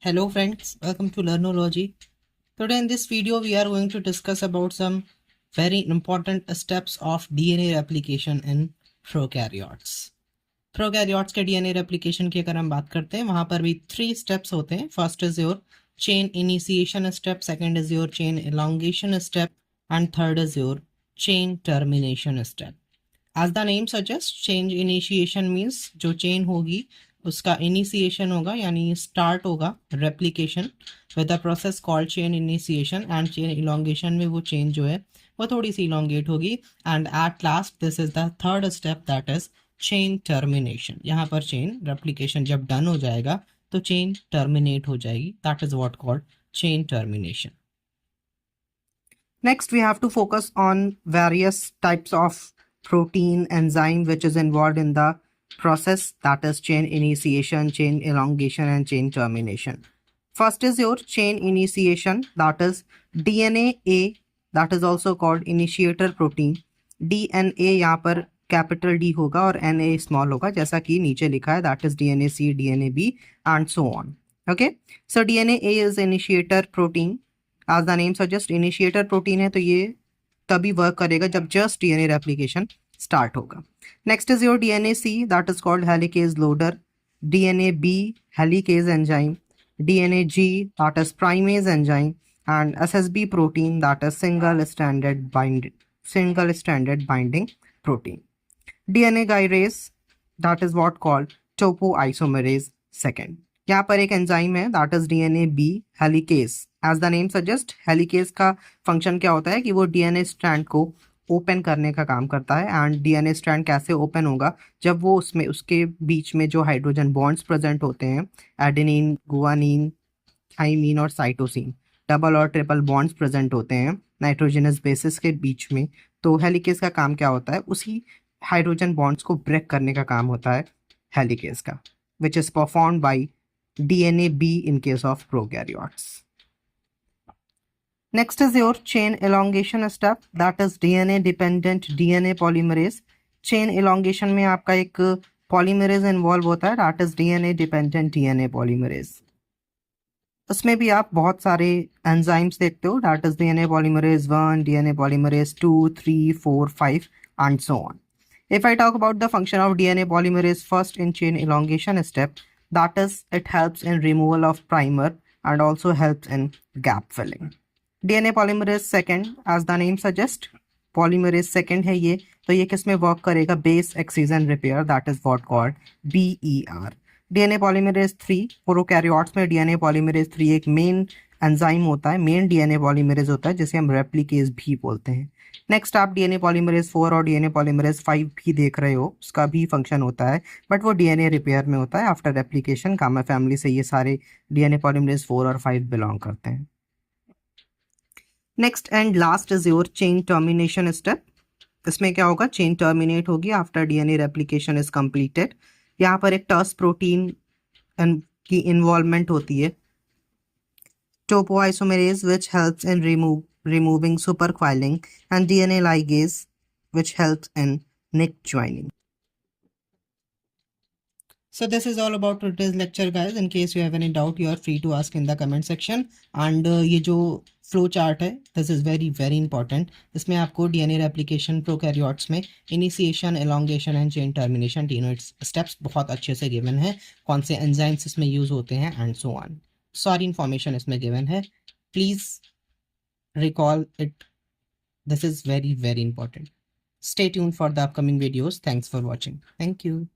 Hello friends, welcome to Learnology. Today in this video we are going to discuss about some very important steps of DNA replication in prokaryotes. Prokaryotes के DNA replication की अगर हम बात करते हैं वहाँ पर भी 3 steps होते हैं. First is your chain initiation step, second is your chain elongation step and third is your chain termination step. As the name suggests, chain initiation means जो chain होगी उसका इनिशिएशन होगा यानी स्टार्ट होगा replication with the process called chain initiation and chain elongation में वो chain जो है वो थोड़ी सी इलोंगेट होगी and at last this is the third step that is chain termination. यहाँ पर चेन रेप्लिकेशन जब डन हो जाएगा तो चेन टर्मिनेट हो जाएगी. That is what called chain termination. Next, we have to focus on various types of protein enzyme which is involved in the process, that is chain initiation, chain elongation and chain termination. First is your chain initiation, that is DNA, that is also called initiator protein. DNA यहाँ पर capital D होगा और NA small होगा जैसा कि नीचे लिखा है, that is DNA C, DNA B and so on. Okay, so DNA is initiator protein. As the name suggests, initiator protein है तो ये तभी वर्क करेगा जब जस्ट DNA रेप्लिकेशन स्टार्ट होगा. Next is your DNA C, that is called helicase loader. DNA B, helicase enzyme. DNA G, that is primase enzyme. And SSB protein, that is single stranded binding protein. DNA gyrase, that is what called topoisomerase second. यहाँ पर एक enzyme है that is DNA B, helicase. As the name suggest, helicase का function क्या होता है कि वो DNA स्ट्रैंड को ओपन करने का काम करता है. एंड DNA स्ट्रैंड कैसे ओपन होगा, जब वो उसमें उसके बीच में जो हाइड्रोजन बॉन्ड्स प्रेजेंट होते हैं, एडेनिन, गुआनिन, थाइमीन और साइटोसिन, डबल और ट्रिपल बॉन्ड्स प्रेजेंट होते हैं नाइट्रोजनस बेसिस के बीच में. तो हेलिकेज का काम क्या होता है, उसी हाइड्रोजन बॉन्ड्स को ब्रेक करने का काम होता है हेलिकेज का, which is performed by DNA B in case of prokaryotes. Next is your chain elongation step, that is DNA dependent DNA polymerase. Chain elongation में आपका एक polymerase involve होता है, that is DNA dependent DNA polymerase. उसमें भी आप बहुत सारे enzymes देखते हो, that is DNA polymerase 1, DNA polymerase 2, 3, 4, 5 and so on. If I talk about the function of DNA polymerase first in chain elongation step, that is it helps in removal of primer and also helps in gap filling. DNA polymerase second, as the name suggests, polymerase second है ये, तो ये किस में work करेगा, base excision repair, that is what called BER. DNA polymerase 3, prokaryotes में DNA polymerase 3 एक main enzyme होता है, मेन DNA polymerase होता है जिसे हम रेप्लिकेज भी बोलते हैं. नेक्स्ट आप DNA polymerase 4 और DNA polymerase 5 भी देख रहे हो, उसका भी फंक्शन होता है बट वो DNA रिपेयर में होता है आफ्टर रेप्लिकेशन. गामा फैमिली से ये सारे DNA polymerase 4 और 5 बिलोंग करते हैं. Next and last is your chain termination step. इसमें क्या होगा, चेन टर्मिनेट होगी after DNA replication is completed. यहाँ पर एक टर्स प्रोटीन की इन्वॉल्वमेंट होती है, topoisomerase, which helps in removing supercoiling, and DNA ligase, which helps in nick joining. So this is all about today's lecture guys. In case you have any doubt, you are free to ask in the comment section. And ये जो flow chart है, this is very very important. इसमें आपको DNA replication prokaryotes में initiation, elongation and chain termination तीनों steps बहुत अच्छे से गिवन है, कौन से एंजाइम्स इसमें यूज होते हैं एंड सो ऑन. सारी इंफॉर्मेशन इसमें गिवन है. Please recall it, this is very very important. Stay tuned for the upcoming videos. Thanks for watching. Thank you.